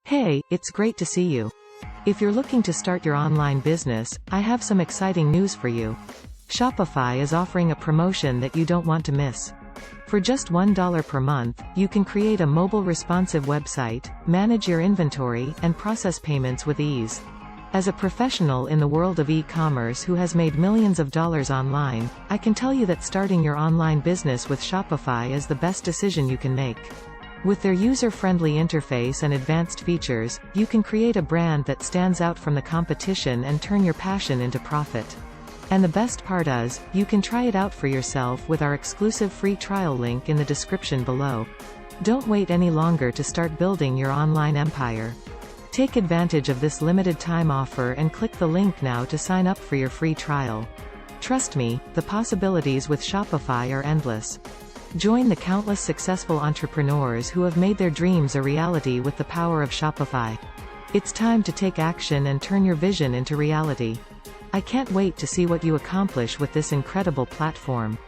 Hey, it's great to see you. If you're looking to start your online business, I have some exciting news for you. Shopify is offering a promotion that you don't want to miss. For just $1 per month, you can create a mobile responsive website, manage your inventory, and process payments with ease. As a professional in the world of e-commerce who has made millions of dollars online, I can tell you that starting your online business with Shopify is the best decision you can make. With their user-friendly interface and advanced features, you can create a brand that stands out from the competition and turn your passion into profit. And the best part is, you can try it out for yourself with our exclusive free trial link in the description below. Don't wait any longer to start building your online empire. Take advantage of this limited time offer and click the link now to sign up for your free trial. Trust me, the possibilities with Shopify are endless. Join the countless successful entrepreneurs who have made their dreams a reality with the power of Shopify. It's time to take action and turn your vision into reality. I can't wait to see what you accomplish with this incredible platform.